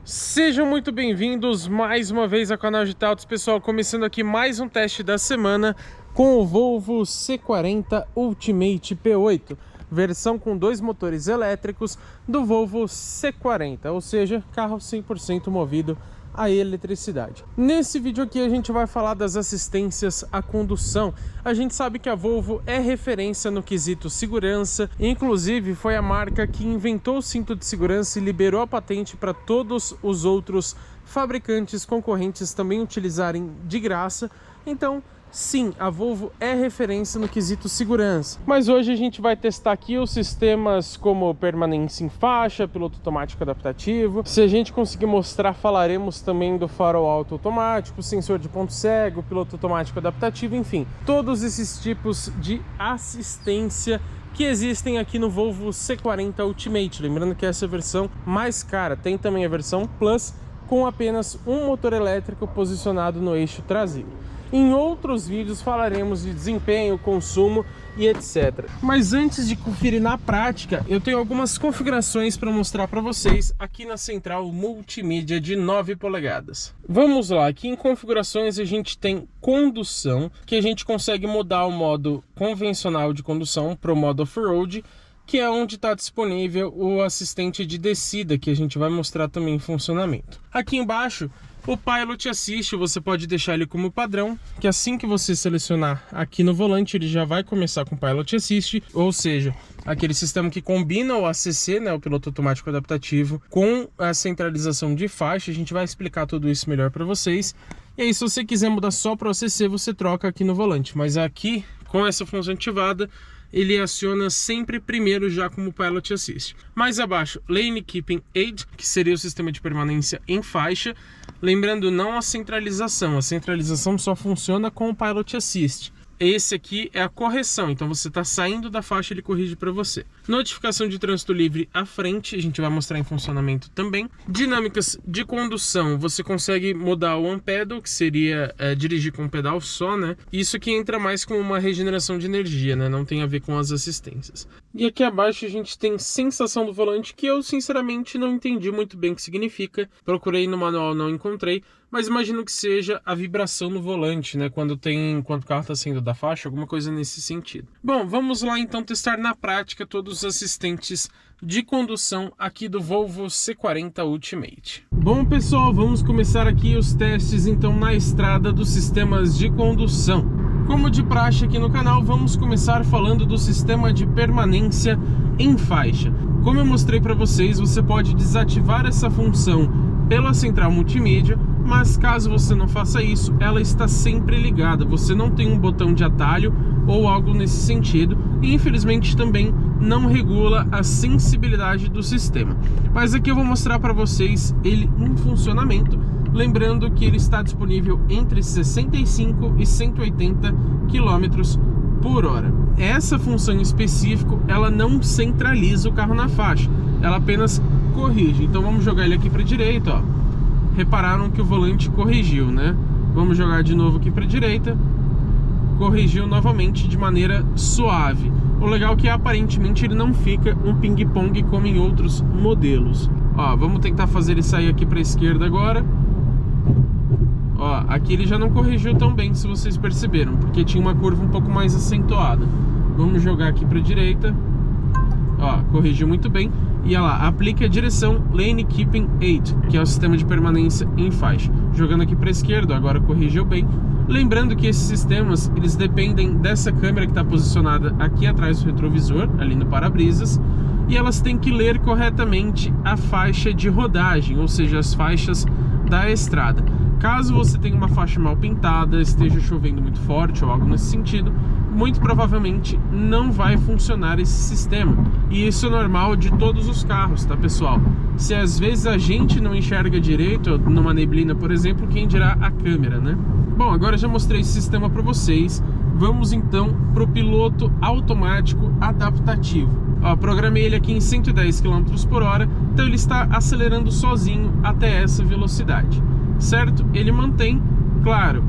Sejam muito bem-vindos mais uma vez ao canal de Autos, pessoal, começando aqui mais um teste da semana com o Volvo C40 Ultimate P8, versão com dois motores elétricos do Volvo C40, ou seja, carro 100% movido a eletricidade. Nesse vídeo aqui a gente vai falar das assistências à condução. A gente sabe que a Volvo é referência no quesito segurança, inclusive foi a marca que inventou o cinto de segurança e liberou a patente para todos os outros fabricantes concorrentes também utilizarem de graça. Então, sim, a Volvo é referência no quesito segurança. Mas hoje a gente vai testar aqui os sistemas como permanência em faixa, piloto automático adaptativo. Se a gente conseguir mostrar, falaremos também do farol alto automático, sensor de ponto cego, piloto automático adaptativo, enfim, todos esses tipos de assistência que existem aqui no Volvo C40 Ultimate. Lembrando que essa é a versão mais cara. Tem também a versão Plus com apenas um motor elétrico posicionado no eixo traseiro. Em outros vídeos falaremos de desempenho, consumo e etc. Mas antes de conferir na prática, eu tenho algumas configurações para mostrar para vocês aqui na central multimídia de 9 polegadas. Vamos lá, aqui em configurações a gente tem condução, que a gente consegue mudar o modo convencional de condução para o modo off-road, que é onde está disponível o assistente de descida, que a gente vai mostrar também em funcionamento. Aqui embaixo, o Pilot Assist, você pode deixar ele como padrão, que assim que você selecionar aqui no volante, ele já vai começar com o Pilot Assist, ou seja, aquele sistema que combina o ACC, né, o piloto automático adaptativo, com a centralização de faixa. A gente vai explicar tudo isso melhor para vocês. E aí, se você quiser mudar só para o ACC, você troca aqui no volante, mas aqui, com essa função ativada, ele aciona sempre primeiro já como Pilot Assist. Mais abaixo, Lane Keeping Aid, que seria o sistema de permanência em faixa. Lembrando, não a centralização só funciona com o Pilot Assist. Esse aqui é a correção, então você está saindo da faixa, ele corrige para você. Notificação de trânsito livre à frente, a gente vai mostrar em funcionamento também. Dinâmicas de condução, você consegue mudar o One Pedal, que seria dirigir com um pedal só, né? Isso aqui entra mais com uma regeneração de energia, né? Não tem a ver com as assistências. E aqui abaixo a gente tem sensação do volante, que eu sinceramente não entendi muito bem o que significa. Procurei no manual, não encontrei. Mas imagino que seja a vibração no volante, né? Quando o carro está saindo da faixa, alguma coisa nesse sentido. Bom, vamos lá então testar na prática todos os assistentes de condução aqui do Volvo C40 Ultimate. Bom, pessoal, vamos começar aqui os testes então na estrada dos sistemas de condução. Como de praxe aqui no canal, vamos começar falando do sistema de permanência em faixa. Como eu mostrei para vocês, você pode desativar essa função pela central multimídia, mas caso você não faça isso, ela está sempre ligada. Você não tem um botão de atalho ou algo nesse sentido, e infelizmente também não regula a sensibilidade do sistema. Mas aqui eu vou mostrar para vocês ele em funcionamento, lembrando que ele está disponível entre 65 e 180 km por hora. Essa função em específico, ela não centraliza o carro na faixa, ela apenas corrige. Então vamos jogar ele aqui para a direita, ó. Repararam que o volante corrigiu, né? Vamos jogar de novo aqui para a direita. Corrigiu novamente de maneira suave. O legal é que aparentemente ele não fica um ping-pong como em outros modelos. Ó, vamos tentar fazer ele sair aqui para a esquerda agora. Ó, aqui ele já não corrigiu tão bem, se vocês perceberam, porque tinha uma curva um pouco mais acentuada. Vamos jogar aqui para a direita. Ó, corrigiu muito bem. E olha lá, aplique a direção Lane Keeping Aid, que é o sistema de permanência em faixa. Jogando aqui para a esquerda, agora corrigiu bem. Lembrando que esses sistemas, eles dependem dessa câmera que está posicionada aqui atrás do retrovisor, ali no para-brisas, e elas têm que ler corretamente a faixa de rodagem, ou seja, as faixas da estrada. Caso você tenha uma faixa mal pintada, esteja chovendo muito forte ou algo nesse sentido, muito provavelmente não vai funcionar esse sistema. E isso é normal de todos os carros, tá, pessoal? Se às vezes a gente não enxerga direito, numa neblina, por exemplo, quem dirá a câmera, né? Bom, agora já mostrei esse sistema para vocês. Vamos então para o piloto automático adaptativo. Ó, programei ele aqui em 110 km por hora, então ele está acelerando sozinho até essa velocidade, certo? Ele mantém, claro,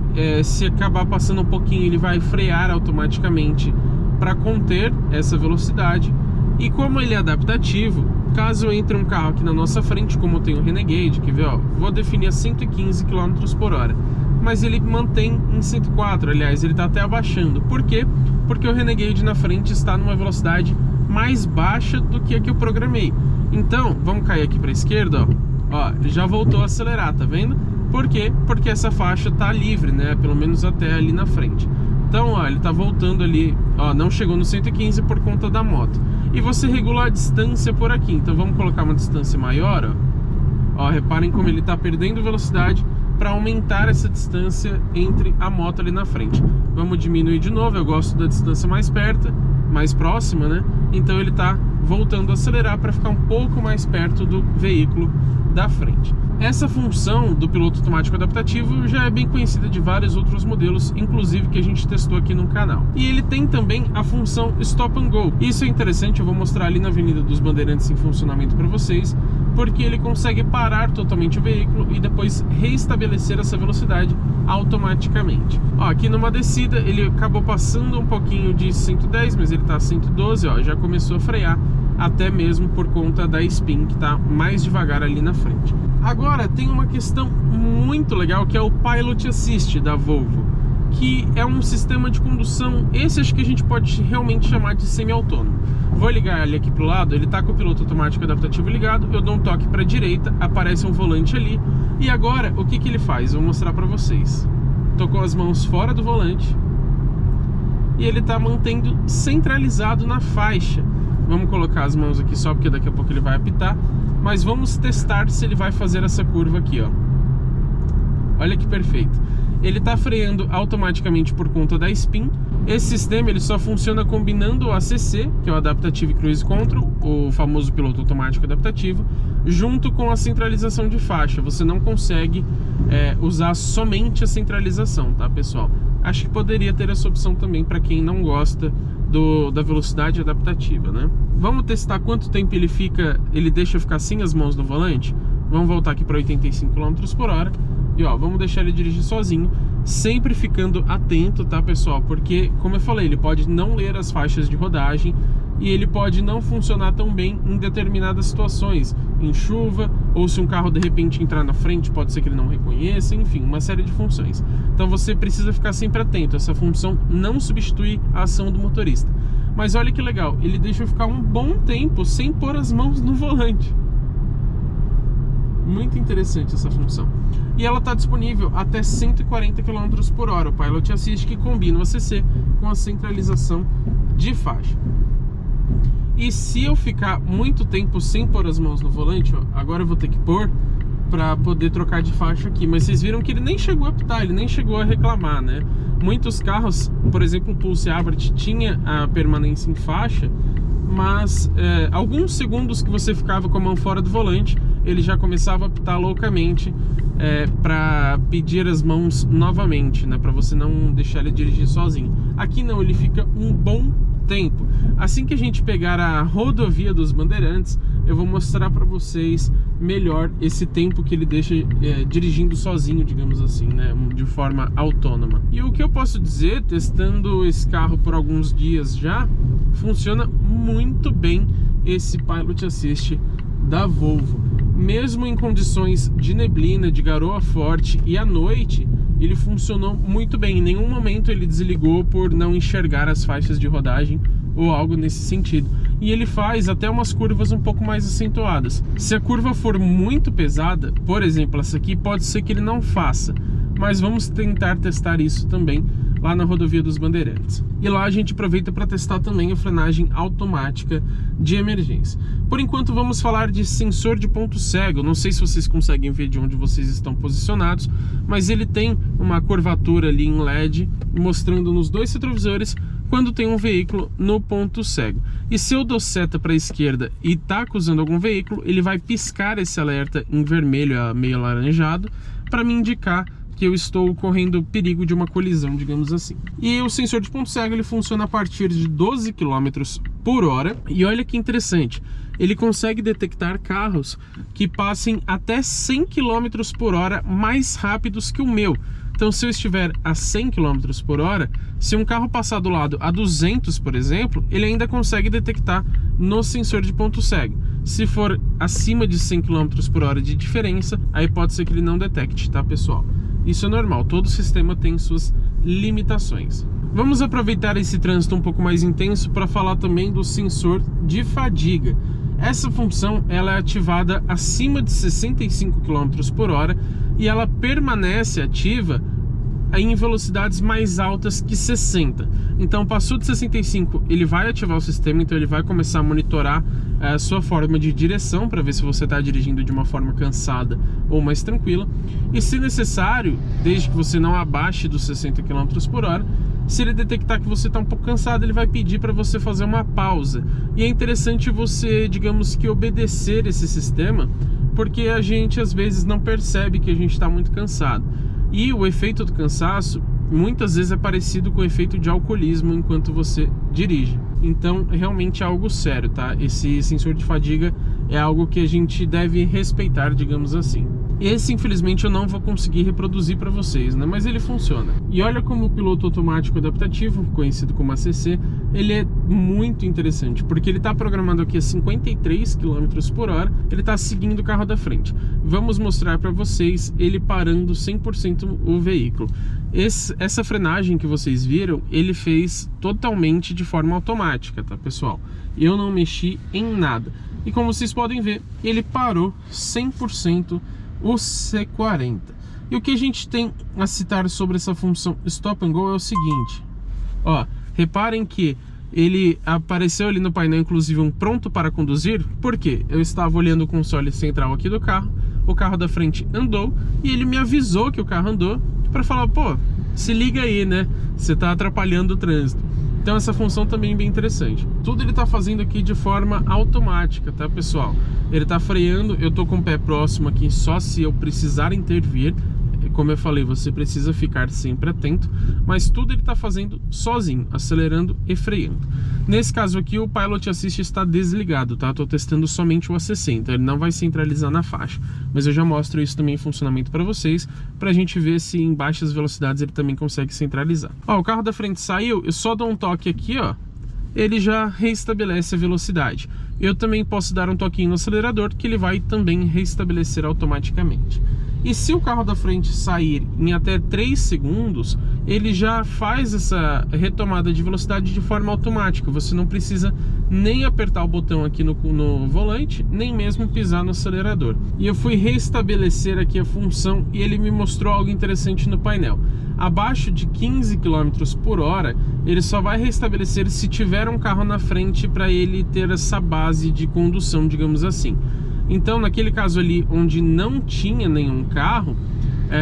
se acabar passando um pouquinho, ele vai frear automaticamente para conter essa velocidade. E como ele é adaptativo, caso entre um carro aqui na nossa frente, como tem o Renegade, que vê, ó, vou definir a 115 km por hora, mas ele mantém em 104, aliás, ele está até abaixando. Por quê? Porque o Renegade na frente está numa velocidade mais baixa do que a que eu programei. Então, vamos cair aqui para a esquerda, ó, ele já voltou a acelerar, tá vendo? Por quê? Porque essa faixa tá livre, né? Pelo menos até ali na frente. Então, ó, ele tá voltando ali, ó, não chegou no 115 por conta da moto. E você regula a distância por aqui. Então vamos colocar uma distância maior, ó. Ó, reparem como ele tá perdendo velocidade para aumentar essa distância entre a moto ali na frente. Vamos diminuir de novo, eu gosto da distância mais perto, mais próxima, né? Então ele tá voltando a acelerar para ficar um pouco mais perto do veículo da frente. Essa função do piloto automático adaptativo já é bem conhecida de vários outros modelos, inclusive que a gente testou aqui no canal. E ele tem também a função Stop and Go. Isso é interessante, eu vou mostrar ali na Avenida dos Bandeirantes em funcionamento para vocês, porque ele consegue parar totalmente o veículo e depois reestabelecer essa velocidade automaticamente. Ó, aqui numa descida ele acabou passando um pouquinho de 110, mas ele está a 112, ó, já começou a frear, até mesmo por conta da spin que está mais devagar ali na frente. Agora tem uma questão muito legal que é o Pilot Assist da Volvo, que é um sistema de condução, esse acho que a gente pode realmente chamar de semi-autônomo. Vou ligar ele aqui pro lado, ele tá com o piloto automático adaptativo ligado, eu dou um toque para a direita, aparece um volante ali, e agora o que que ele faz? Vou mostrar para vocês. Tô com as mãos fora do volante e ele tá mantendo centralizado na faixa. Vamos colocar as mãos aqui só porque daqui a pouco ele vai apitar, mas vamos testar se ele vai fazer essa curva aqui, ó. Olha que perfeito. Ele está freando automaticamente por conta da spin. Esse sistema ele só funciona combinando o ACC, que é o Adaptive Cruise Control, o famoso piloto automático adaptativo, junto com a centralização de faixa. Você não consegue usar somente a centralização, tá, pessoal? Acho que poderia ter essa opção também para quem não gosta da velocidade adaptativa, né? Vamos testar quanto tempo ele deixa ficar sem as mãos no volante. Vamos voltar aqui para 85 km por hora. E ó, vamos deixar ele dirigir sozinho, sempre ficando atento, tá, pessoal? Porque, como eu falei, ele pode não ler as faixas de rodagem e ele pode não funcionar tão bem em determinadas situações, em chuva, ou se um carro de repente entrar na frente, pode ser que ele não reconheça, enfim, uma série de funções. Então você precisa ficar sempre atento, essa função não substitui a ação do motorista. Mas olha que legal, ele deixa eu ficar um bom tempo sem pôr as mãos no volante. Muito interessante essa função. E ela está disponível até 140 km por hora, o Pilot Assist, que combina o ACC com a centralização de faixa. E se eu ficar muito tempo sem pôr as mãos no volante, ó, agora eu vou ter que pôr para poder trocar de faixa aqui, mas vocês viram que ele nem chegou a apitar, ele nem chegou a reclamar, né? Muitos carros, por exemplo o Pulse Abarth tinha a permanência em faixa, mas alguns segundos que você ficava com a mão fora do volante, ele já começava a apitar loucamente para pedir as mãos novamente, né? Para você não deixar ele dirigir sozinho. Aqui não, ele fica um bom tempo. Assim que a gente pegar a rodovia dos Bandeirantes, eu vou mostrar para vocês melhor esse tempo que ele deixa dirigindo sozinho, digamos assim, né? De forma autônoma. E o que eu posso dizer, testando esse carro por alguns dias já, funciona muito bem esse Pilot Assist da Volvo. Mesmo em condições de neblina, de garoa forte e à noite, ele funcionou muito bem. Em nenhum momento ele desligou por não enxergar as faixas de rodagem ou algo nesse sentido. E ele faz até umas curvas um pouco mais acentuadas. Se a curva for muito pesada, por exemplo essa aqui, pode ser que ele não faça. Mas vamos tentar testar isso também lá na rodovia dos Bandeirantes. E lá a gente aproveita para testar também a frenagem automática de emergência. Por enquanto vamos falar de sensor de ponto cego. Não sei se vocês conseguem ver de onde vocês estão posicionados, mas ele tem uma curvatura ali em LED mostrando nos dois retrovisores quando tem um veículo no ponto cego. E se eu dou seta para a esquerda e está acusando algum veículo, ele vai piscar esse alerta em vermelho a meio alaranjado para me indicar que eu estou correndo perigo de uma colisão, digamos assim. E o sensor de ponto cego ele funciona a partir de 12 km por hora. E olha que interessante, ele consegue detectar carros que passem até 100 km por hora mais rápidos que o meu. Então, se eu estiver a 100 km por hora, se um carro passar do lado a 200, por exemplo, ele ainda consegue detectar no sensor de ponto cego. Se for acima de 100 km por hora de diferença, aí pode ser que ele não detecte, tá, pessoal? Isso é normal, todo sistema tem suas limitações. Vamos aproveitar esse trânsito um pouco mais intenso para falar também do sensor de fadiga. Essa função ela é ativada acima de 65 km por hora e ela permanece ativa em velocidades mais altas que 60. Então, passou de 65, ele vai ativar o sistema, então ele vai começar a monitorar a sua forma de direção para ver se você está dirigindo de uma forma cansada ou mais tranquila. E se necessário, desde que você não abaixe dos 60 km por hora, se ele detectar que você está um pouco cansado, ele vai pedir para você fazer uma pausa. E é interessante você, digamos que, obedecer esse sistema, porque a gente às vezes não percebe que a gente está muito cansado. E o efeito do cansaço muitas vezes é parecido com o efeito de alcoolismo enquanto você dirige. Então, realmente é algo sério, tá? Esse sensor de fadiga é algo que a gente deve respeitar, digamos assim. Esse, infelizmente, eu não vou conseguir reproduzir para vocês, né? Mas ele funciona. E olha como o piloto automático adaptativo, conhecido como ACC, ele é muito interessante, porque ele está programado aqui a 53 km por hora, ele está seguindo o carro da frente. Vamos mostrar para vocês ele parando 100% o veículo. Essa frenagem que vocês viram, ele fez totalmente de forma automática, tá, pessoal? Eu não mexi em nada. E como vocês podem ver, ele parou 100% o C40. E o que a gente tem a citar sobre essa função Stop and Go é o seguinte. Ó, reparem que ele apareceu ali no painel, inclusive, um pronto para conduzir. Por quê? Eu estava olhando o console central aqui do carro, o carro da frente andou e ele me avisou que o carro andou para falar, pô, se liga aí, né? Você tá atrapalhando o trânsito. Então essa função também é bem interessante. Tudo ele tá fazendo aqui de forma automática, tá, pessoal? Ele tá freando, eu tô com o pé próximo aqui só se eu precisar intervir. Como eu falei, você precisa ficar sempre atento, mas tudo ele está fazendo sozinho, acelerando e freando. Nesse caso aqui, o Pilot Assist está desligado, tá? Estou testando somente o ACC, então ele não vai centralizar na faixa. Mas eu já mostro isso também em funcionamento para vocês, para a gente ver se em baixas velocidades ele também consegue centralizar. Ó, o carro da frente saiu, eu só dou um toque aqui, ó, ele já reestabelece a velocidade. Eu também posso dar um toquinho no acelerador, que ele vai também reestabelecer automaticamente. E se o carro da frente sair em até 3 segundos, ele já faz essa retomada de velocidade de forma automática. Você não precisa nem apertar o botão aqui no volante, nem mesmo pisar no acelerador. E eu fui restabelecer aqui a função e ele me mostrou algo interessante no painel. Abaixo de 15 km por hora, ele só vai restabelecer se tiver um carro na frente para ele ter essa base de condução, digamos assim. Então, naquele caso ali onde não tinha nenhum carro,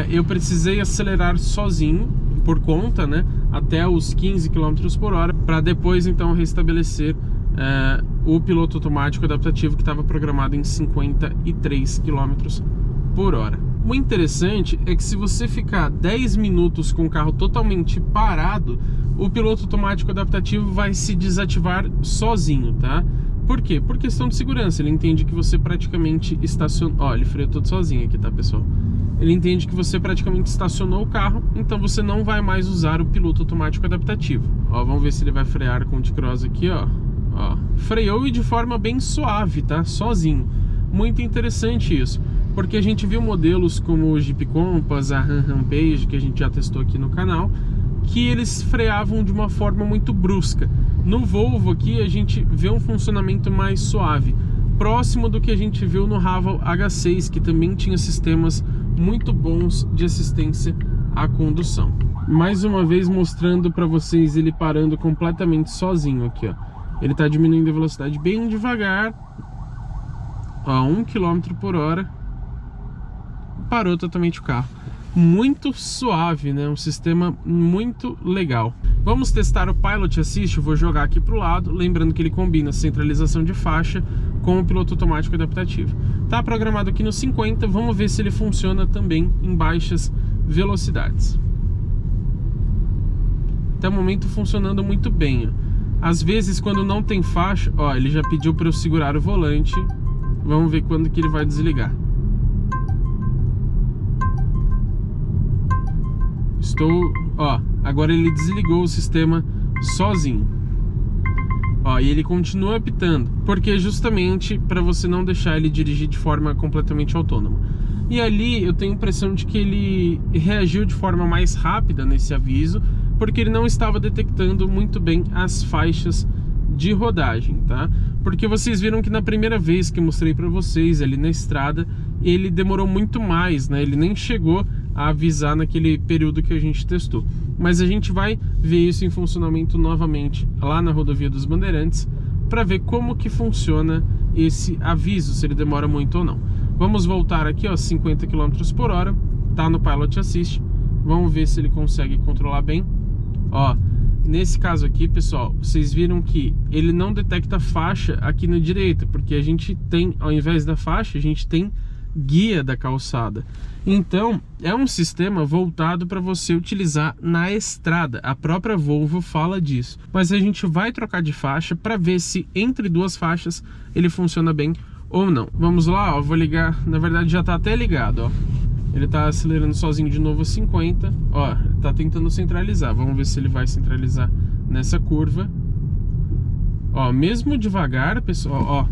eu precisei acelerar sozinho, por conta, né, até os 15 km por hora, para depois então restabelecer o piloto automático adaptativo que estava programado em 53 km por hora. O interessante é que se você ficar 10 minutos com o carro totalmente parado, o piloto automático adaptativo vai se desativar sozinho, tá? Por quê? Por questão de segurança. Ele entende que você praticamente estacionou... Ó, ele freou todo sozinho aqui, tá, pessoal? Ele entende que você praticamente estacionou o carro, então você não vai mais usar o piloto automático adaptativo. Ó, vamos ver se ele vai frear com o T-Cross aqui, ó. Ó, freou e de forma bem suave, tá? Sozinho. Muito interessante isso, porque a gente viu modelos como o Jeep Compass, a Rampage, que a gente já testou aqui no canal, que eles freavam de uma forma muito brusca. No Volvo aqui a gente vê um funcionamento mais suave, próximo do que a gente viu no Haval H6, que também tinha sistemas muito bons de assistência à condução. Mais uma vez mostrando para vocês ele parando completamente sozinho aqui, ó. Ele está diminuindo a velocidade bem devagar, a 1 km por hora, parou totalmente o carro. Muito suave, né? Um sistema muito legal. Vamos testar o Pilot Assist. Eu vou jogar aqui pro lado, lembrando que ele combina centralização de faixa com o piloto automático adaptativo. Tá programado aqui no 50, vamos ver se ele funciona também em baixas velocidades. Até o momento funcionando muito bem, ó. Às vezes quando não tem faixa, ó, ele já pediu para eu segurar o volante. Vamos ver quando que ele vai desligar. apitou, ó, agora ele desligou o sistema sozinho. Ó, e ele continua apitando, porque é justamente para você não deixar ele dirigir de forma completamente autônoma. E ali eu tenho a impressão de que ele reagiu de forma mais rápida nesse aviso, porque ele não estava detectando muito bem as faixas de rodagem, tá? Porque vocês viram que na primeira vez que eu mostrei para vocês ali na estrada, ele demorou muito mais, né? Ele nem chegou a avisar naquele período que a gente testou. Mas a gente vai ver isso em funcionamento novamente lá na rodovia dos Bandeirantes para ver como que funciona esse aviso, se ele demora muito ou não. Vamos voltar aqui, ó, 50 km por hora, tá no Pilot Assist. Vamos ver se ele consegue controlar bem. Ó, nesse caso aqui, pessoal, vocês viram que ele não detecta faixa aqui na direita, porque a gente tem, ao invés da faixa, a gente tem guia da calçada. Então, é um sistema voltado para você utilizar na estrada. A própria Volvo fala disso. Mas a gente vai trocar de faixa para ver se entre duas faixas ele funciona bem ou não. Vamos lá, ó, vou ligar, na verdade já tá até ligado, ó. Ele tá acelerando sozinho de novo a 50, ó, tá tentando centralizar. Vamos ver se ele vai centralizar nessa curva. Ó, mesmo devagar, pessoal, ó,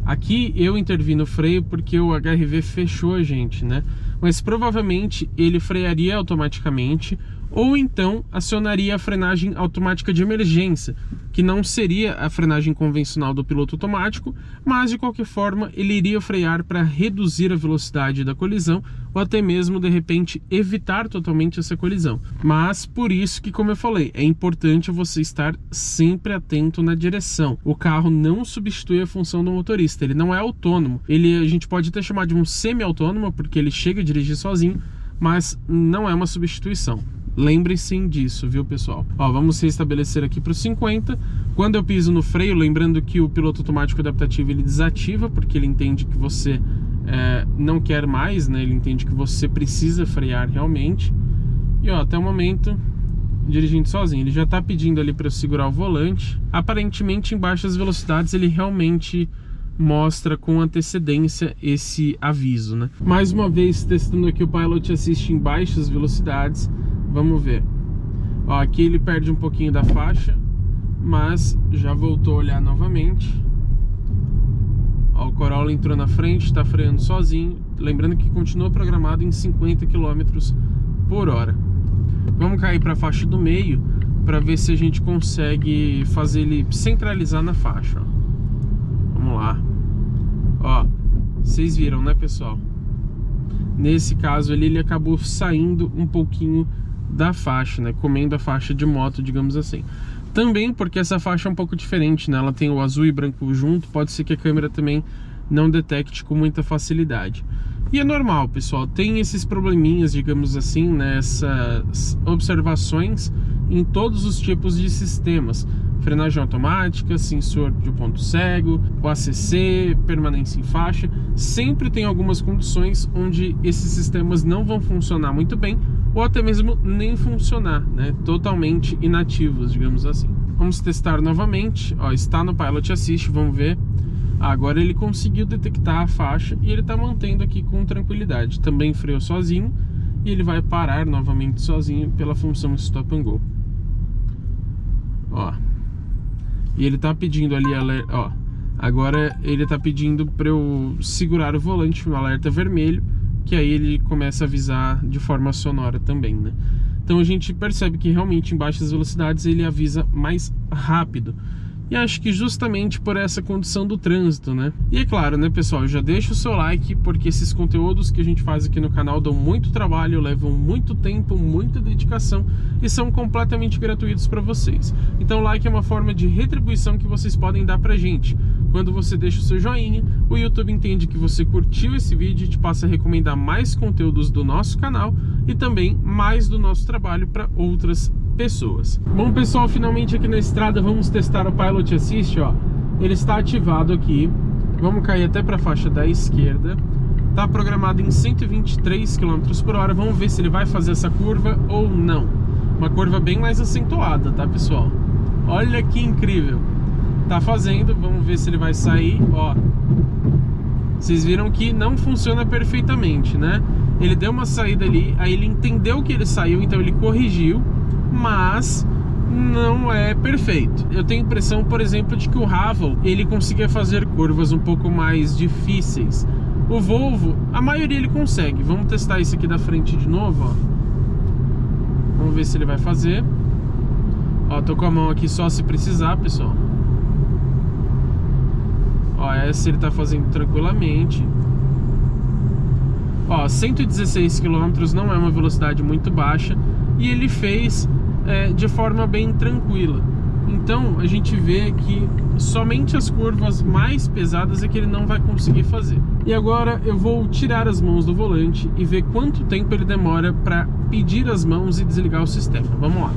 aqui eu intervi no freio porque o HRV fechou a gente, né? Mas provavelmente ele frearia automaticamente ou então acionaria a frenagem automática de emergência, que não seria a frenagem convencional do piloto automático, mas de qualquer forma ele iria frear para reduzir a velocidade da colisão ou até mesmo de repente evitar totalmente essa colisão. Mas por isso que, como eu falei, é importante você estar sempre atento na direção. O carro não substitui a função do motorista, ele não é autônomo. Ele, a gente pode até chamar de um semi-autônomo porque ele chega a dirigir sozinho, mas não é uma substituição. Lembrem-se disso, viu, pessoal? Ó, vamos restabelecer aqui para os 50. Quando eu piso no freio, lembrando que o piloto automático adaptativo ele desativa, porque ele entende que você não quer mais, né? Ele entende que você precisa frear realmente. E ó, até o momento, dirigindo sozinho. Ele já está pedindo ali para eu segurar o volante. Aparentemente, em baixas velocidades, ele realmente mostra com antecedência esse aviso, né? Mais uma vez, testando aqui o Pilot Assist em baixas velocidades. Vamos ver. Ó, aqui ele perde um pouquinho da faixa, mas já voltou a olhar novamente. Ó, o Corolla entrou na frente, está freando sozinho. Lembrando que continua programado em 50 km por hora. Vamos cair para a faixa do meio para ver se a gente consegue fazer ele centralizar na faixa. Ó. Vamos lá. Ó, vocês viram, né, pessoal? Nesse caso ele acabou saindo um pouquinho da faixa, né? Comendo a faixa de moto, digamos assim. Também porque essa faixa é um pouco diferente, né? Ela tem o azul e branco junto, pode ser que a câmera também não detecte com muita facilidade. E é normal, pessoal, tem esses probleminhas, digamos assim, né? Essas observações em todos os tipos de sistemas. Frenagem automática, sensor de ponto cego, o ACC, permanência em faixa. Sempre tem algumas condições onde esses sistemas não vão funcionar muito bem, ou até mesmo nem funcionar, né? Totalmente inativos, digamos assim. Vamos testar novamente. Ó, está no Pilot Assist, vamos ver. Agora ele conseguiu detectar a faixa e ele está mantendo aqui com tranquilidade. Também freou sozinho e ele vai parar novamente sozinho pela função Stop and Go. Ó. E ele está pedindo ali, ó. Agora ele está pedindo para eu segurar o volante no alerta vermelho, que aí ele começa a avisar de forma sonora também, né? Então a gente percebe que realmente em baixas velocidades ele avisa mais rápido. E acho que justamente por essa condição do trânsito, né? E é claro, né, pessoal, já deixa o seu like, porque esses conteúdos que a gente faz aqui no canal dão muito trabalho, levam muito tempo, muita dedicação e são completamente gratuitos para vocês. Então o like é uma forma de retribuição que vocês podem dar pra gente. Quando você deixa o seu joinha, o YouTube entende que você curtiu esse vídeo e te passa a recomendar mais conteúdos do nosso canal e também mais do nosso trabalho para outras pessoas. Bom, pessoal, finalmente aqui na estrada vamos testar o Pilot Assist, ó. Ele está ativado aqui. Vamos cair até para a faixa da esquerda. Tá programado em 123 km por hora. Vamos ver se ele vai fazer essa curva ou não. Uma curva bem mais acentuada, tá, pessoal? Olha que incrível. Tá fazendo, vamos ver se ele vai sair, ó. Vocês viram que não funciona perfeitamente, né? Ele deu uma saída ali, aí ele entendeu que ele saiu, então ele corrigiu, mas não é perfeito. Eu tenho a impressão, por exemplo, de que o Haval, ele conseguia fazer curvas um pouco mais difíceis. O Volvo, a maioria ele consegue. Vamos testar isso aqui da frente de novo, ó. Vamos ver se ele vai fazer. Ó, tô com a mão aqui só se precisar, pessoal. Ó, essa ele tá fazendo tranquilamente. Ó, 116 km não é uma velocidade muito baixa. E ele fez de forma bem tranquila. Então a gente vê que somente as curvas mais pesadas é que ele não vai conseguir fazer. E agora eu vou tirar as mãos do volante e ver quanto tempo ele demora para pedir as mãos e desligar o sistema. Vamos lá.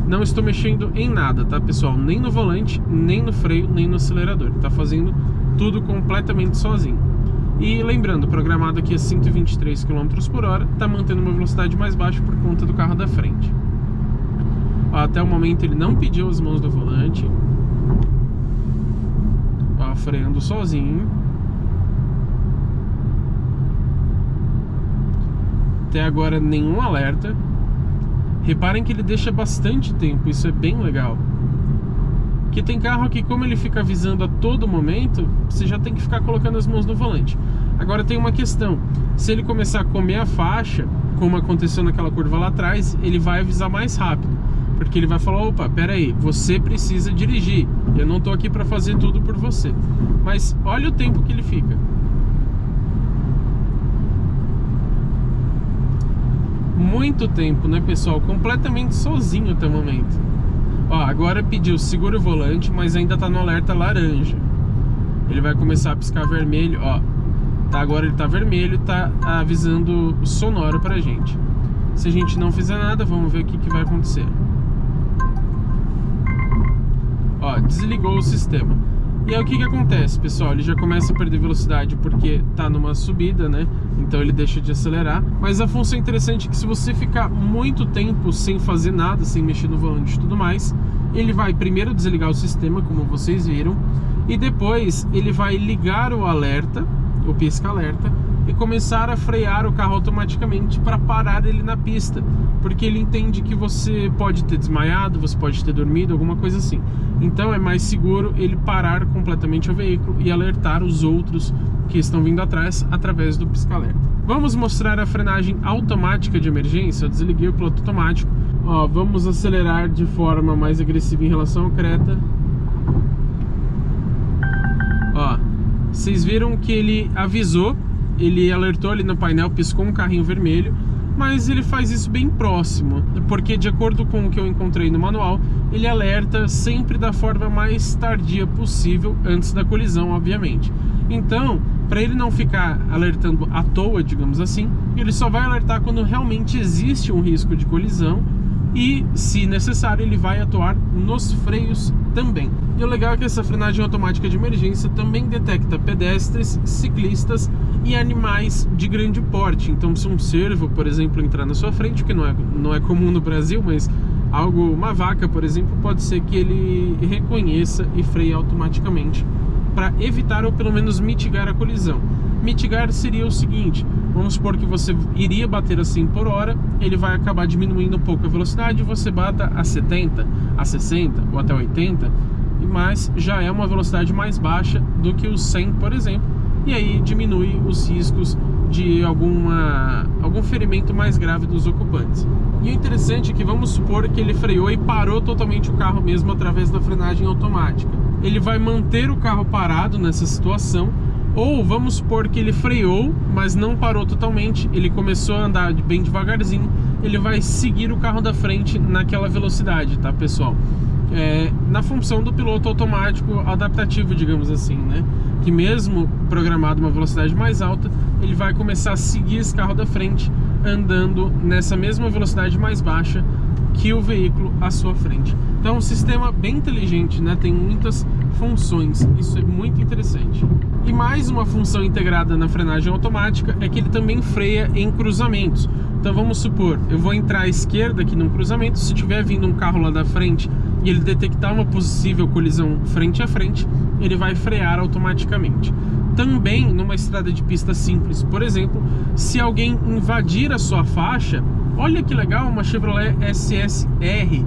Não estou mexendo em nada, tá, pessoal? Nem no volante, nem no freio, nem no acelerador. Tá fazendo tudo completamente sozinho. E lembrando, programado aqui a 123 km por hora, tá mantendo uma velocidade mais baixa por conta do carro da frente. Ó, até o momento ele não pediu as mãos do volante. Ó, freando sozinho. Até agora nenhum alerta. Reparem que ele deixa bastante tempo, isso é bem legal. Porque tem carro que, como ele fica avisando a todo momento, você já tem que ficar colocando as mãos no volante. Agora tem uma questão: se ele começar a comer a faixa, como aconteceu naquela curva lá atrás, ele vai avisar mais rápido. Porque ele vai falar: opa, pera aí, você precisa dirigir, eu não tô aqui para fazer tudo por você. Mas olha o tempo que ele fica. Muito tempo, né, pessoal? Completamente sozinho até o momento. Ó, agora pediu segura o volante, mas ainda tá no alerta laranja. Ele vai começar a piscar vermelho, ó. Tá, agora ele tá vermelho, tá avisando sonoro pra gente. Se a gente não fizer nada, vamos ver o que vai acontecer. Ó, desligou o sistema. E aí o que acontece, pessoal? Ele já começa a perder velocidade porque tá numa subida, né? Então ele deixa de acelerar. Mas a função interessante é que se você ficar muito tempo sem fazer nada, sem mexer no volante e tudo mais, ele vai primeiro desligar o sistema, como vocês viram, e depois ele vai ligar o alerta, o pisca-alerta, e começar a frear o carro automaticamente para parar ele na pista, porque ele entende que você pode ter desmaiado, você pode ter dormido, alguma coisa assim. Então é mais seguro ele parar completamente o veículo e alertar os outros que estão vindo atrás através do pisca-alerta. Vamos mostrar a frenagem automática de emergência. Eu desliguei o piloto automático. Ó, vamos acelerar de forma mais agressiva em relação ao Creta. Ó, vocês viram que ele avisou, ele alertou ali no painel, piscou um carrinho vermelho, mas ele faz isso bem próximo, porque de acordo com o que eu encontrei no manual, ele alerta sempre da forma mais tardia possível, antes da colisão, obviamente. Então, para ele não ficar alertando à toa, digamos assim, ele só vai alertar quando realmente existe um risco de colisão e, se necessário, ele vai atuar nos freios também. E o legal é que essa frenagem automática de emergência também detecta pedestres, ciclistas e animais de grande porte. Então, se um cervo, por exemplo, entrar na sua frente, que não é comum no Brasil, mas uma vaca, por exemplo, pode ser que ele reconheça e freie automaticamente para evitar ou pelo menos mitigar a colisão. Mitigar seria o seguinte: vamos supor que você iria bater a 100 por hora, ele vai acabar diminuindo um pouco a velocidade, você bata a 70, a 60 ou até 80, mas já é uma velocidade mais baixa do que os 100, por exemplo, e aí diminui os riscos de algum ferimento mais grave dos ocupantes. E o interessante é que vamos supor que ele freou e parou totalmente o carro mesmo através da frenagem automática. Ele vai manter o carro parado nessa situação, ou vamos supor que ele freou, mas não parou totalmente, ele começou a andar bem devagarzinho, ele vai seguir o carro da frente naquela velocidade, tá, pessoal? Na função do piloto automático adaptativo, digamos assim, né? Que mesmo programado uma velocidade mais alta, ele vai começar a seguir esse carro da frente, andando nessa mesma velocidade mais baixa que o veículo à sua frente. Então é um sistema bem inteligente, né? Tem muitas funções, isso é muito interessante. E mais uma função integrada na frenagem automática é que ele também freia em cruzamentos. Então vamos supor, eu vou entrar à esquerda aqui num cruzamento, se tiver vindo um carro lá da frente e ele detectar uma possível colisão frente a frente, ele vai frear automaticamente. também numa estrada de pista simples. Por exemplo, se alguém invadir a sua faixa, olha que legal, uma Chevrolet SSR,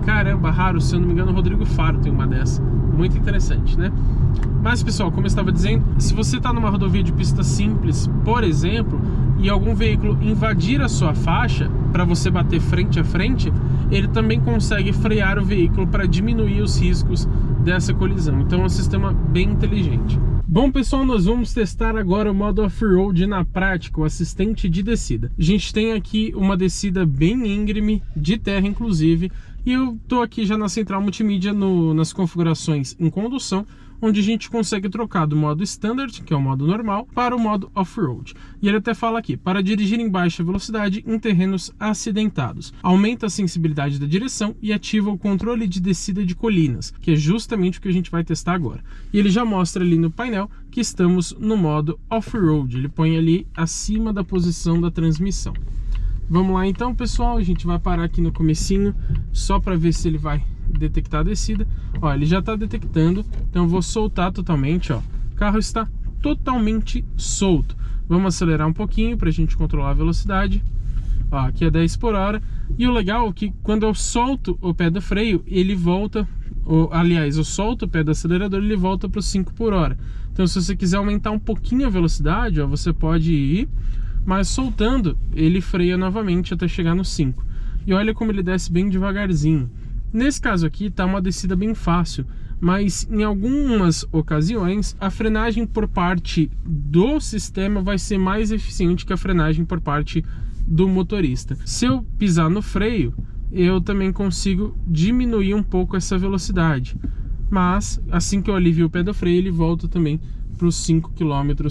caramba, raro, se eu não me engano o Rodrigo Faro tem uma dessa, muito interessante, né? Mas pessoal, como eu estava dizendo, se você está numa rodovia de pista simples, por exemplo, e algum veículo invadir a sua faixa para você bater frente a frente, ele também consegue frear o veículo para diminuir os riscos dessa colisão. Então é um sistema bem inteligente. Bom pessoal, nós vamos testar agora o modo off-road na prática, o assistente de descida. A gente tem aqui uma descida bem íngreme, de terra inclusive, e eu tô aqui já na central multimídia nas configurações em condução, onde a gente consegue trocar do modo Standard, que é o modo normal, para o modo Off-Road. E ele até fala aqui, para dirigir em baixa velocidade em terrenos acidentados. Aumenta a sensibilidade da direção e ativa o controle de descida de colinas, que é justamente o que a gente vai testar agora. E ele já mostra ali no painel que estamos no modo Off-Road. Ele põe ali acima da posição da transmissão. Vamos lá então, pessoal, a gente vai parar aqui no comecinho, só para ver se ele vai detectar a descida. Ó, ele já está detectando, então eu vou soltar totalmente, ó. O carro está totalmente solto. Vamos acelerar um pouquinho para a gente controlar a velocidade. Ó, aqui é 10 por hora. E o legal é que quando eu solto o pé do freio, ele volta, aliás, eu solto o pé do acelerador, ele volta para os 5 por hora. Então se você quiser aumentar um pouquinho a velocidade, ó, você pode ir, mas soltando, ele freia novamente até chegar no 5. E olha como ele desce bem devagarzinho. Nesse caso aqui tá uma descida bem fácil, mas em algumas ocasiões a frenagem por parte do sistema vai ser mais eficiente que a frenagem por parte do motorista. Se eu pisar no freio, eu também consigo diminuir um pouco essa velocidade, mas assim que eu alivio o pé do freio, ele volta também para os 5 km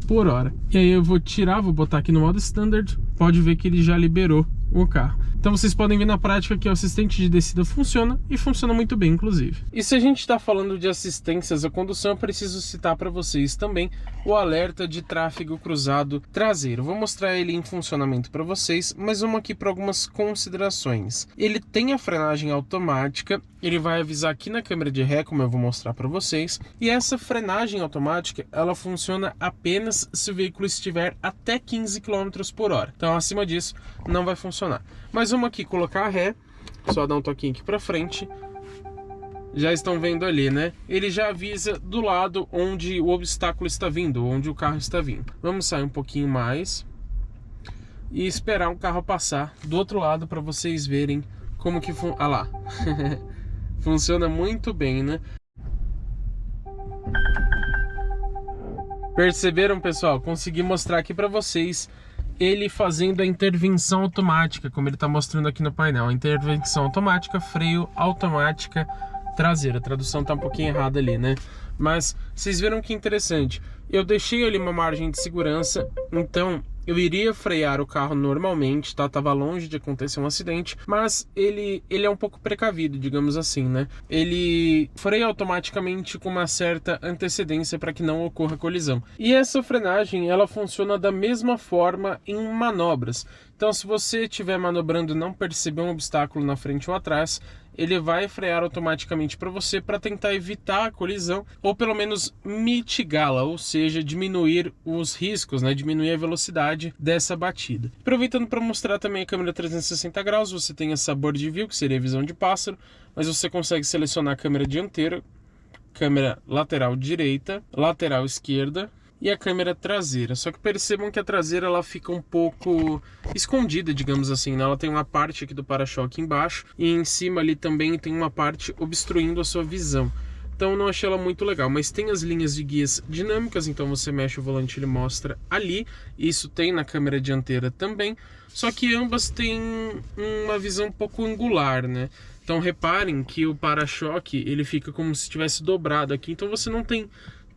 por hora. E aí eu vou tirar, vou botar aqui no modo Standard, pode ver que ele já liberou o carro. Então vocês podem ver na prática que o assistente de descida funciona, e funciona muito bem inclusive. E se a gente está falando de assistências à condução, eu preciso citar para vocês também o alerta de tráfego cruzado traseiro. Vou mostrar ele em funcionamento para vocês, mas vamos aqui para algumas considerações. Ele tem a frenagem automática, ele vai avisar aqui na câmera de ré, como eu vou mostrar para vocês, e essa frenagem automática ela funciona apenas se o veículo estiver até 15 km por hora. Então acima disso não vai funcionar. Mas vamos aqui colocar a ré, só dar um toquinho aqui para frente. Já estão vendo ali, né? Ele já avisa do lado onde o obstáculo está vindo, onde o carro está vindo. Vamos sair um pouquinho mais e esperar um carro passar do outro lado para vocês verem como que funciona. Ah lá, funciona muito bem, né? Perceberam, pessoal? Consegui mostrar aqui para vocês ele fazendo a intervenção automática, como ele está mostrando aqui no painel. A intervenção automática, freio automática traseira. A tradução tá um pouquinho errada ali, né? Mas vocês viram que interessante. Eu deixei ali uma margem de segurança, então eu iria frear o carro normalmente, tá? Tava longe de acontecer um acidente, mas ele é um pouco precavido, digamos assim, né? Ele freia automaticamente com uma certa antecedência para que não ocorra colisão. E essa frenagem, ela funciona da mesma forma em manobras. Então, se você estiver manobrando e não perceber um obstáculo na frente ou atrás, ele vai frear automaticamente para você para tentar evitar a colisão ou pelo menos mitigá-la, ou seja, diminuir os riscos, né? Diminuir a velocidade dessa batida. Aproveitando para mostrar também a câmera 360 graus, você tem essa board view, que seria a visão de pássaro, mas você consegue selecionar a câmera dianteira, câmera lateral direita, lateral esquerda e a câmera traseira. Só que percebam que a traseira ela fica um pouco escondida, digamos assim, né? Ela tem uma parte aqui do para-choque embaixo e em cima ali também tem uma parte obstruindo a sua visão. Então não achei ela muito legal, mas tem as linhas de guias dinâmicas, então você mexe o volante, ele mostra ali. Isso tem na câmera dianteira também, só que ambas têm uma visão um pouco angular, né? Então reparem que o para-choque ele fica como se estivesse dobrado aqui, então você não tem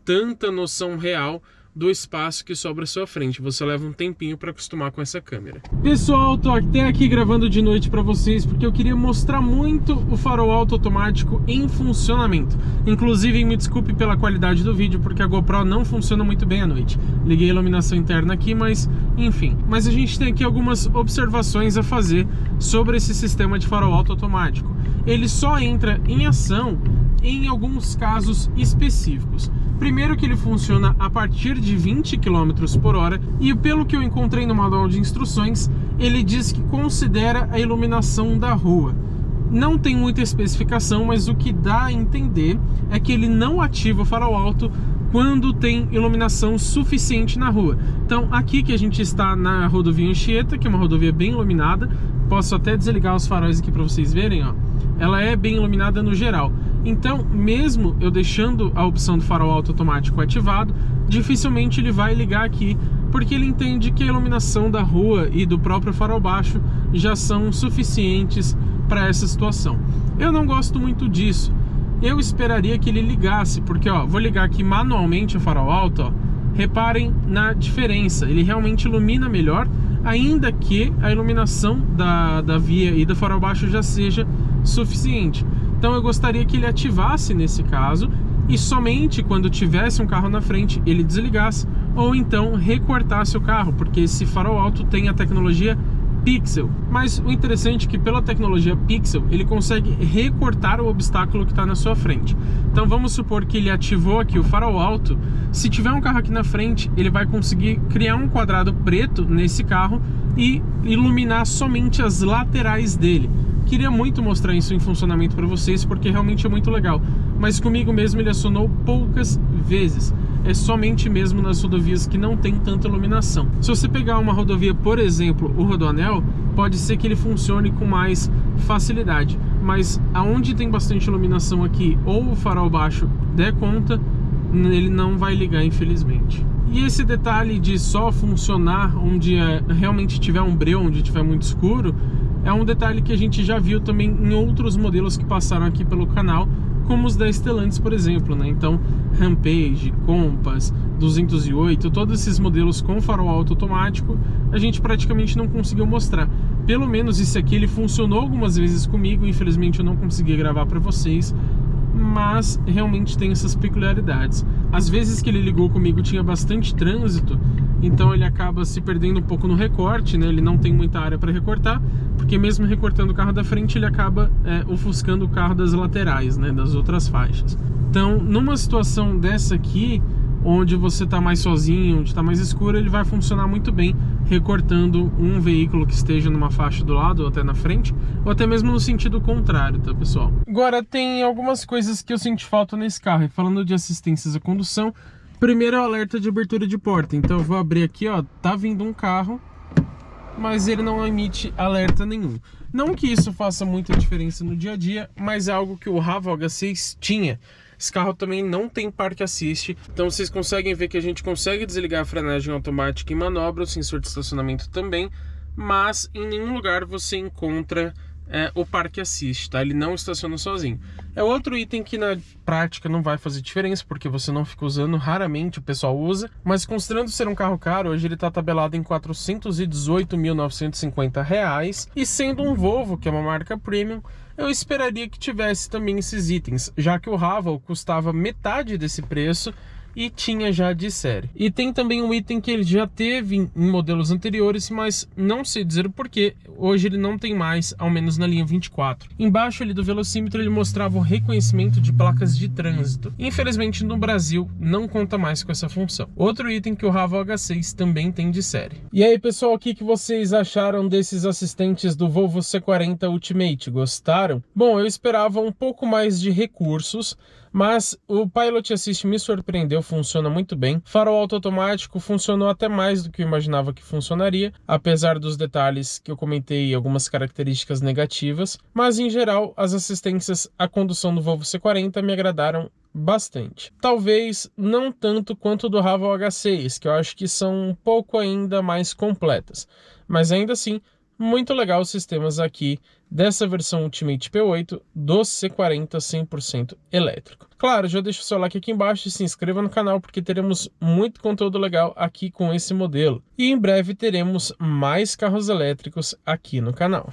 tanta noção real do espaço que sobra à sua frente. Você leva um tempinho para acostumar com essa câmera. Pessoal, tô até aqui gravando de noite para vocês porque eu queria mostrar muito o farol alto automático em funcionamento. Inclusive, me desculpe pela qualidade do vídeo porque a GoPro não funciona muito bem à noite. Liguei a iluminação interna aqui, mas enfim. Mas a gente tem aqui algumas observações a fazer sobre esse sistema de farol alto automático. Ele só entra em ação em alguns casos específicos. Primeiro que ele funciona a partir de 20 km por hora e pelo que eu encontrei no manual de instruções, ele diz que considera a iluminação da rua. Não tem muita especificação, mas o que dá a entender é que ele não ativa o farol alto quando tem iluminação suficiente na rua. Então aqui que a gente está na rodovia Anchieta, que é uma rodovia bem iluminada, posso até desligar os faróis aqui para vocês verem, ó. Ela é bem iluminada no geral. Então, mesmo eu deixando a opção do farol alto automático ativado, dificilmente ele vai ligar aqui, porque ele entende que a iluminação da rua e do próprio farol baixo já são suficientes para essa situação. Eu não gosto muito disso. Eu esperaria que ele ligasse, porque ó, vou ligar aqui manualmente o farol alto, ó. Reparem na diferença, ele realmente ilumina melhor, ainda que a iluminação da via e do farol baixo já seja suficiente. Então eu gostaria que ele ativasse nesse caso e somente quando tivesse um carro na frente ele desligasse ou então recortasse o carro, porque esse farol alto tem a tecnologia Pixel. Mas o interessante é que pela tecnologia Pixel ele consegue recortar o obstáculo que está na sua frente. Então vamos supor que ele ativou aqui o farol alto. Se tiver um carro aqui na frente, ele vai conseguir criar um quadrado preto nesse carro e iluminar somente as laterais dele. Queria muito mostrar isso em funcionamento para vocês, porque realmente é muito legal. Mas comigo mesmo ele acionou poucas vezes. É somente mesmo nas rodovias que não tem tanta iluminação. Se você pegar uma rodovia, por exemplo, o Rodoanel, pode ser que ele funcione com mais facilidade. Mas aonde tem bastante iluminação aqui, ou o farol baixo der conta, ele não vai ligar, infelizmente. E esse detalhe de só funcionar onde realmente tiver um breu, onde tiver muito escuro, é um detalhe que a gente já viu também em outros modelos que passaram aqui pelo canal, como os da Stellantis, por exemplo, né? Então, Rampage, Compass, 208, todos esses modelos com farol alto automático, a gente praticamente não conseguiu mostrar. Pelo menos esse aqui, ele funcionou algumas vezes comigo, infelizmente eu não consegui gravar para vocês, mas realmente tem essas peculiaridades. Às vezes que ele ligou comigo tinha bastante trânsito, então ele acaba se perdendo um pouco no recorte, né? Ele não tem muita área para recortar, porque mesmo recortando o carro da frente, ele acaba ofuscando o carro das laterais, né? Das outras faixas. Então, numa situação dessa aqui, onde você está mais sozinho, onde está mais escuro, ele vai funcionar muito bem recortando um veículo que esteja numa faixa do lado ou até na frente, ou até mesmo no sentido contrário, tá, pessoal? Agora, tem algumas coisas que eu senti falta nesse carro. E falando de assistências à condução, primeiro é o alerta de abertura de porta. Então eu vou abrir aqui, ó, tá vindo um carro, mas ele não emite alerta nenhum. Não que isso faça muita diferença no dia a dia, mas é algo que o Ravo H6 tinha. Esse carro também não tem Park Assist, então vocês conseguem ver que a gente consegue desligar a frenagem automática em manobra, o sensor de estacionamento também, mas em nenhum lugar você encontra o Park Assist, tá? Ele não estaciona sozinho. É outro item que na prática não vai fazer diferença, porque você não fica usando, raramente o pessoal usa, mas considerando ser um carro caro, hoje ele está tabelado em R$ 418.950, e sendo um Volvo, que é uma marca premium, eu esperaria que tivesse também esses itens, já que o Ravo custava metade desse preço e tinha já de série. E tem também um item que ele já teve em modelos anteriores, mas não sei dizer o porquê, hoje ele não tem mais, ao menos na linha 24. Embaixo ali do velocímetro ele mostrava o reconhecimento de placas de trânsito. Infelizmente no Brasil não conta mais com essa função. Outro item que o Ravo H6 também tem de série. E aí pessoal, o que vocês acharam desses assistentes do Volvo C40 Ultimate? Gostaram? Bom, eu esperava um pouco mais de recursos, mas o Pilot Assist me surpreendeu, funciona muito bem. Farol alto automático funcionou até mais do que eu imaginava que funcionaria, apesar dos detalhes que eu comentei e algumas características negativas. Mas em geral, as assistências à condução do Volvo C40 me agradaram bastante. Talvez não tanto quanto do Ravo H6, que eu acho que são um pouco ainda mais completas. Mas ainda assim, muito legal os sistemas aqui dessa versão Ultimate P8 do C40 100% elétrico. Claro, já deixa o seu like aqui embaixo e se inscreva no canal, porque teremos muito conteúdo legal aqui com esse modelo. E em breve teremos mais carros elétricos aqui no canal.